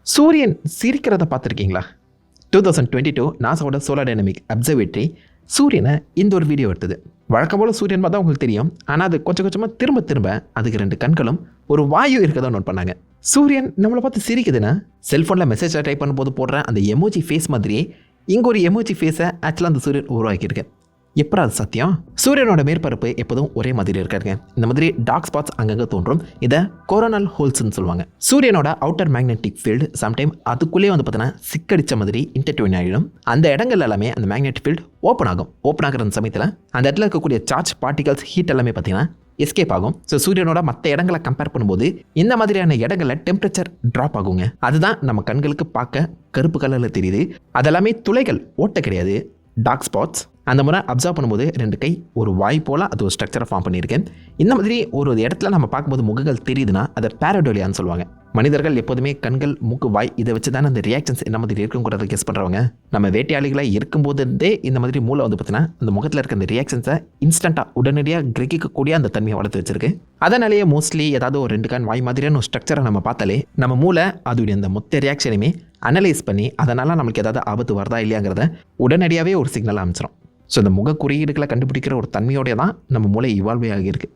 சூரியன் சிரிக்கிறத பார்த்துருக்கீங்களா? 2022 நாசாவோட solar dynamic observatory சூரியனை இந்த ஒரு வீடியோ எடுத்தது. வழக்கம் போல் சூரியன் பார்த்தா உங்களுக்கு தெரியும், ஆனால் அது கொஞ்சம் கொஞ்சமாக திரும்ப அதுக்கு 2 கண்களும் ஒரு வாயு இருக்கதான் நோட் பண்ணாங்க. சூரியன் நம்மளை பார்த்து சிரிக்குதுன்னா செல்ஃபோனில் மெசேஜை டைப் பண்ணும்போது போடுற அந்த எமோஜி ஃபேஸ் மாதிரியே இங்கே ஒரு எமோஜி ஃபேஸை ஆக்சுவலாக அந்த சூரியன் உருவாக்கியிருக்கு. எப்போ அது சத்தியம்? சூரியனோட மேற்பரப்பு எப்போதும் ஒரே மாதிரி இருக்காருங்க. இந்த மாதிரி டார்க் ஸ்பாட்ஸ் அங்கங்கே தோன்றும். இதை கோரோனல் ஹோல்ஸ்ன்னு சொல்லுவாங்க. சூரியனோட அவுட்டர் மேக்னெட்டிக் ஃபீல்டு சம்டைம் அதுக்குள்ளேயே வந்து பார்த்தீங்கன்னா சிக்கடிச்ச மாதிரி இன்டர்ட்யூன் ஆகிடும். அந்த இடங்கள் எல்லாமே அந்த மேக்னெட்டிக் ஃபீல்டு ஓப்பன் ஆகும். ஓப்பன் ஆகிற சமயத்தில் அந்த இடத்துல இருக்கக்கூடிய சார்ஜ் பார்ட்டிகல்ஸ் ஹீட் எல்லாமே பார்த்தீங்கன்னா எஸ்கேப் ஆகும். ஸோ சூரியனோட மற்ற இடங்களை கம்பேர் பண்ணும்போது இந்த மாதிரியான இடங்களில் டெம்பரேச்சர் ட்ராப் ஆகுங்க. அதுதான் நம்ம கண்களுக்கு பார்க்க கருப்பு கலரில் தெரியுது. அதெல்லாமே துளைகள், ஓட்ட கிடையாது, டார்க் ஸ்பாட்ஸ். அந்த முறை அப்சர்வ் பண்ணும்போது 2 கை ஒரு வாய் போல் அது ஒரு ஸ்ட்ரக்சரை ஃபார்ம் பண்ணியிருக்கேன். இந்த மாதிரி ஒரு இடத்துல நம்ம பார்க்கும்போது முகங்கள் தெரியுதுன்னா அதை பேரடோலியான்னு சொல்லுவாங்க. மனிதர்கள் எப்போதுமே கண்கள், மூக்கு, வாய் இதை வச்சு தானே அந்த ரியாக்ஷன்ஸ் என்ன மாதிரி இருக்குங்கிறத கெஸ் பண்ணுறவங்க. நம்ம வேட்டையாளிகளை இருக்கும்போதே இந்த மாதிரி மூளை வந்து பார்த்தீங்கன்னா அந்த முகத்தில் இருக்க அந்த ரியாக்ஷன்ஸை இன்ஸ்டண்ட்டாக உடனடியாக கிரகிக்கக்கூடிய அந்த தன்மையை வளர்த்து வச்சிருக்கு. அதனாலேயே மோஸ்ட்லி ஏதாவது ஒரு 2 கண் வாய் மாதிரியான ஒரு ஸ்ட்ரக்சரை நம்ம பார்த்தாலே நம்ம மூளை அதோடைய அந்த மொத்த ரியாக்ஷனையுமே அனலைஸ் பண்ணி அதனால் நம்மளுக்கு ஏதாவது ஆபத்து வருதா இல்லையாங்கிறத உடனடியாகவே ஒரு சிக்னல் அமைச்சிடும். ஸோ இந்த முக குறியீடுகளை கண்டுபிடிக்கிற ஒரு தன்மையோடைய தான் நம்ம மூளை இவால்வ் ஆகியிருக்கு.